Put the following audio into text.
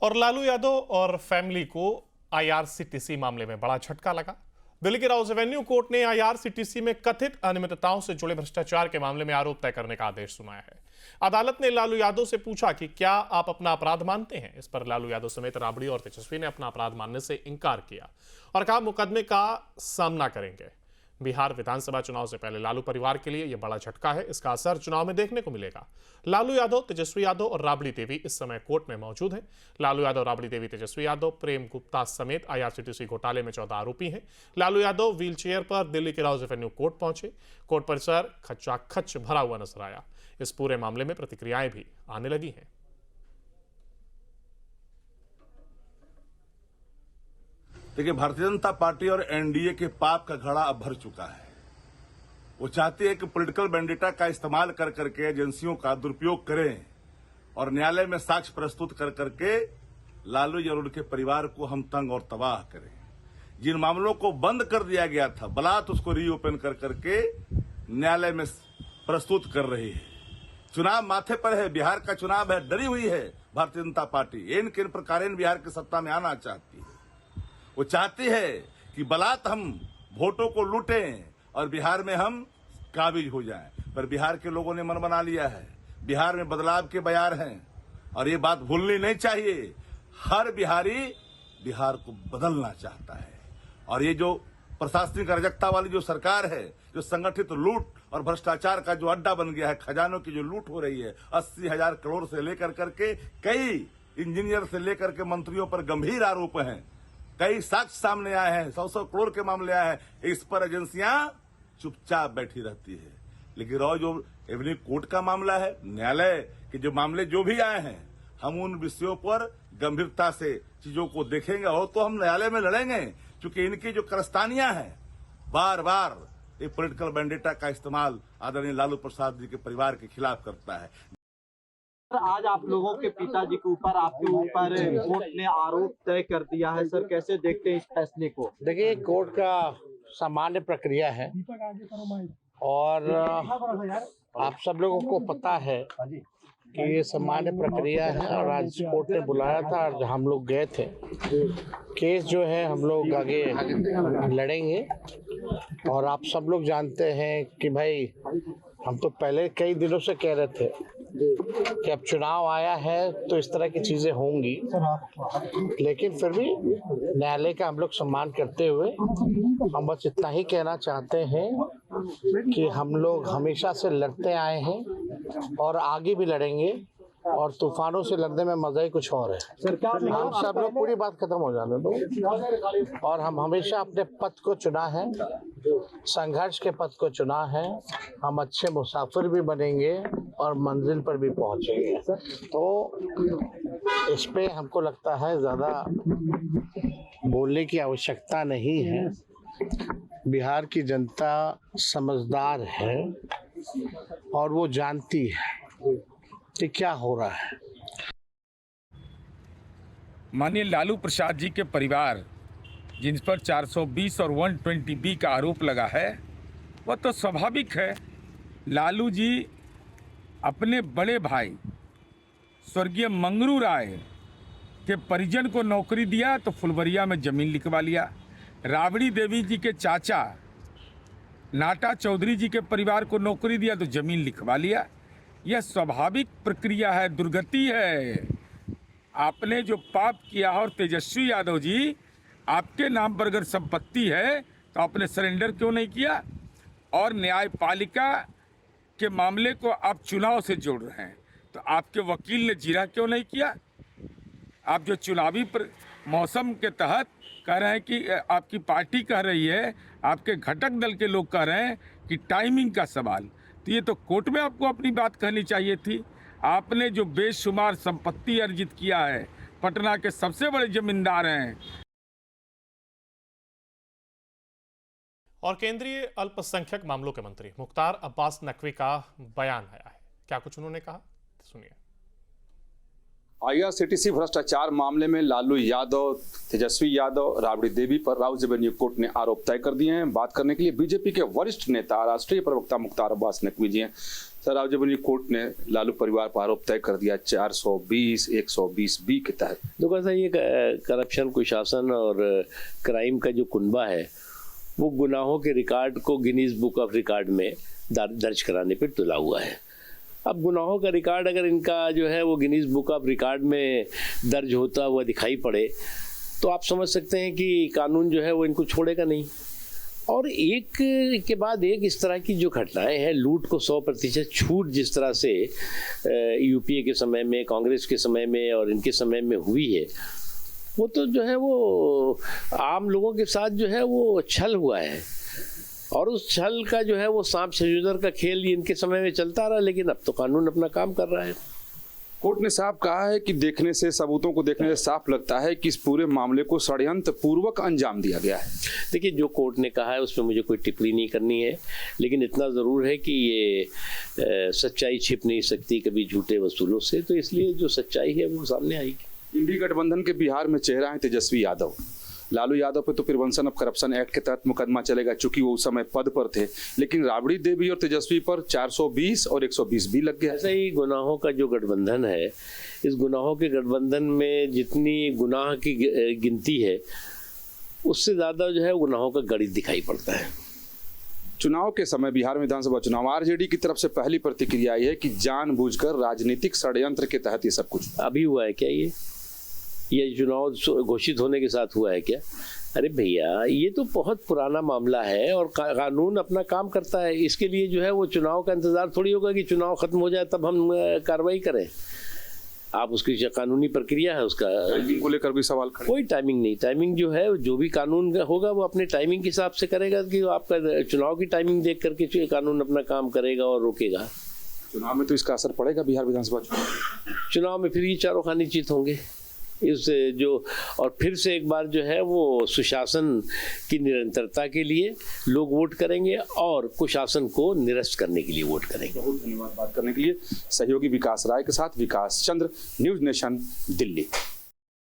और लालू यादव और फैमिली को आईआरसीटीसी मामले में बड़ा झटका लगा। दिल्ली के राउज एवेन्यू कोर्ट ने आईआरसीटीसी में कथित अनियमितताओं से जुड़े भ्रष्टाचार के मामले में आरोप तय करने का आदेश सुनाया है। अदालत ने लालू यादव से पूछा कि क्या आप अपना अपराध मानते हैं। इस पर लालू यादव समेत राबड़ी और तेजस्वी ने अपना अपराध मानने से इनकार किया और कहा मुकदमे का सामना करेंगे। बिहार विधानसभा चुनाव से पहले लालू परिवार के लिए यह बड़ा झटका है। इसका असर चुनाव में देखने को मिलेगा। लालू यादव, तेजस्वी यादव और राबड़ी देवी इस समय कोर्ट में मौजूद हैं। लालू यादव, राबड़ी देवी, तेजस्वी यादव, प्रेम गुप्ता समेत आईआरसीटीसी घोटाले में 14 आरोपी हैं। लालू यादव व्हीलचेयर पर दिल्ली के राउज एवेन्यू कोर्ट पहुंचे। कोर्ट परिसर खचाखच भरा हुआ नजर आया। इस पूरे मामले में प्रतिक्रियाएं भी आने लगी हैं। देखिए, भारतीय जनता पार्टी और एनडीए के पाप का घड़ा अब भर चुका है। वो चाहती है कि पॉलिटिकल वेंडेटा का इस्तेमाल कर करके एजेंसियों का दुरुपयोग करें और न्यायालय में साक्ष्य प्रस्तुत कर करके लालू और उनके परिवार को हम तंग और तबाह करें। जिन मामलों को बंद कर दिया गया था, बलात् उसको रीओपन कर करके न्यायालय में प्रस्तुत कर रही है। चुनाव माथे पर है, बिहार का चुनाव है, डरी हुई है भारतीय जनता पार्टी। इन किन प्रकार बिहार की सत्ता में आना चाहती है। वो चाहती है कि बलात् हम वोटों को लूटें और बिहार में हम काबिज हो जाएं। पर बिहार के लोगों ने मन बना लिया है। बिहार में बदलाव के बयार हैं और ये बात भूलनी नहीं चाहिए। हर बिहारी बिहार को बदलना चाहता है। और ये जो प्रशासनिक अराजकता वाली जो सरकार है, जो संगठित लूट और भ्रष्टाचार का जो अड्डा बन गया है, खजानों की जो लूट हो रही है, 80,000 करोड़ से लेकर करके कई इंजीनियर से लेकर के मंत्रियों पर गंभीर आरोप हैं। कई साक्ष्य सामने आए हैं, 100 करोड़ के मामले आए हैं। इस पर एजेंसियां चुपचाप बैठी रहती है। लेकिन जो एवेन्यू कोर्ट का मामला है, न्यायालय के जो मामले जो भी आए हैं, हम उन विषयों पर गंभीरता से चीजों को देखेंगे और तो हम न्यायालय में लड़ेंगे। क्योंकि इनकी जो कारस्तानियां हैं, बार बार ये पॉलिटिकल वेंडेटा का इस्तेमाल आदरणीय लालू प्रसाद जी के परिवार के खिलाफ करता है। आज आप लोगों के पिताजी के ऊपर, आपके ऊपर कोर्ट ने आरोप तय कर दिया है। सर, कैसे देखते हैं इस फैसले को? देखिए, कोर्ट का सामान्य प्रक्रिया है और आप सब लोगों को पता है कि ये सामान्य प्रक्रिया है। और आज कोर्ट ने बुलाया था और हम लोग गए थे। केस जो है हम लोग आगे लड़ेंगे। और आप सब लोग जानते हैं कि भाई, हम तो पहले कई दिनों से कह रहे थे कि अब चुनाव आया है तो इस तरह की चीजें होंगी। लेकिन फिर भी न्यायालय का हम लोग सम्मान करते हुए हम बस इतना ही कहना चाहते हैं कि हम लोग हमेशा से लड़ते आए हैं और आगे भी लड़ेंगे। और तूफानों से लड़ने में मजा ही कुछ और है। हम सब लोग, पूरी बात खत्म हो जाने दो। और हम हमेशा अपने पथ को चुना है, संघर्ष के पथ को चुना है। हम अच्छे मुसाफिर भी बनेंगे और मंजिल पर भी पहुंचेंगे। तो इस पे हमको लगता है ज्यादा बोलने की आवश्यकता नहीं है। बिहार की जनता समझदार है और वो जानती है कि क्या हो रहा है। माननीय लालू प्रसाद जी के परिवार, जिन पर 420 और 120B का आरोप लगा है, वह तो स्वाभाविक है। लालू जी अपने बड़े भाई स्वर्गीय मंगरू राय के परिजन को नौकरी दिया तो फुलवरिया में ज़मीन लिखवा लिया। राबड़ी देवी जी के चाचा नाटा चौधरी जी के परिवार को नौकरी दिया तो ज़मीन लिखवा लिया। यह स्वाभाविक प्रक्रिया है, दुर्गति है। आपने जो पाप किया और तेजस्वी यादव जी, आपके नाम पर अगर संपत्ति है तो आपने सरेंडर क्यों नहीं किया? और न्यायपालिका के मामले को आप चुनाव से जोड़ रहे हैं तो आपके वकील ने जीरा क्यों नहीं किया? आप जो चुनावी मौसम के तहत कह रहे हैं कि आपकी पार्टी कह रही है, आपके घटक दल के लोग कह रहे हैं कि टाइमिंग का सवाल, तो ये तो कोर्ट में आपको अपनी बात कहनी चाहिए थी। आपने जो बेशुमार संपत्ति अर्जित किया है, पटना के सबसे बड़े जमींदार हैं। और केंद्रीय अल्पसंख्यक मामलों के मंत्री मुख्तार अब्बास नकवी का बयान आया है। क्या कुछ उन्होंने कहा, सुनिए। आईआरसीटीसी भ्रष्टाचार मामले में लालू यादव, तेजस्वी यादव, राबड़ी देवी पर राउज एवेन्यू कोर्ट ने आरोप तय कर दिए हैं। बात करने के लिए बीजेपी के वरिष्ठ नेता, राष्ट्रीय प्रवक्ता मुख्तार अब्बास नकवी जी हैं। सर, रावजबनी कोर्ट ने लालू परिवार पर आरोप तय कर दिया 420 120B के तहत। देखो सर, ये करप्शन, कुशासन और क्राइम का जो कुनबा है वो गुनाहों के रिकॉर्ड को गिनीज बुक ऑफ रिकॉर्ड में दर्ज कराने पर तुला हुआ है। अब गुनाहों का रिकॉर्ड अगर इनका जो है वो गिनीज बुक ऑफ रिकॉर्ड में दर्ज होता हुआ दिखाई पड़े तो आप समझ सकते हैं कि कानून जो है वो इनको छोड़ेगा नहीं। और एक के बाद एक इस तरह की जो घटनाएं हैं, लूट को 100% छूट जिस तरह से यूपीए के समय में, कांग्रेस के समय में और इनके समय में हुई है, वो तो जो है वो आम लोगों के साथ जो है वो छल हुआ है। और उस छल का जो है वो सांप छजूदर का खेल इनके समय में चलता रहा, लेकिन अब तो कानून अपना काम कर रहा है। कोर्ट ने साफ कहा है कि देखने से, सबूतों को देखने से साफ लगता है कि इस पूरे मामले को षड्यंत्र पूर्वक अंजाम दिया गया है। देखिए, जो कोर्ट ने कहा है उसमें मुझे कोई टिप्पणी नहीं करनी है, लेकिन इतना ज़रूर है कि ये सच्चाई छिप नहीं सकती कभी झूठे वसूलों से, तो इसलिए जो सच्चाई है वो सामने आएगी। इंडी गठबंधन के बिहार में चेहरा है तेजस्वी यादव। लालू यादव पे तो प्रिवेंशन ऑफ करप्शन एक्ट के तहत मुकदमा चलेगा, चूंकि वो उस समय पद पर थे, लेकिन राबड़ी देवी और तेजस्वी पर 420 और 120B लग गया। ऐसा ही गुनाहों का जो गठबंधन है, इस गुनाहों के गठबंधन में जितनी गुनाह की गिनती है उससे ज़्यादा जो है गुनाहों का गणित दिखाई पड़ता है। चुनाव के समय बिहार में विधानसभा चुनाव, आरजेडी की तरफ से पहली प्रतिक्रिया आई है कि जानबूझकर राजनीतिक षड्यंत्र के तहत ये सब कुछ अभी हुआ है क्या? ये चुनाव घोषित होने के साथ हुआ है क्या? अरे भैया, ये तो बहुत पुराना मामला है और कानून अपना काम करता है। इसके लिए जो है वो चुनाव का इंतजार थोड़ी होगा कि चुनाव खत्म हो जाए तब हम कार्रवाई करें। आप उसकी कानूनी प्रक्रिया है, उसका को लेकर भी सवाल खड़े। कोई टाइमिंग नहीं। टाइमिंग जो है, जो भी कानून होगा वो अपने टाइमिंग के हिसाब से करेगा कि आपका चुनाव की टाइमिंग देख करके कानून अपना काम करेगा और रोकेगा। चुनाव में तो इसका असर पड़ेगा बिहार विधानसभा चुनाव में फिर ये चारों खाने चित होंगे इस जो, और फिर से एक बार जो है वो सुशासन की निरंतरता के लिए लोग वोट करेंगे और कुशासन को निरस्त करने के लिए वोट करेंगे। बहुत धन्यवाद बात करने के लिए। सहयोगी विकास राय के साथ विकास चंद्र, न्यूज नेशन, दिल्ली।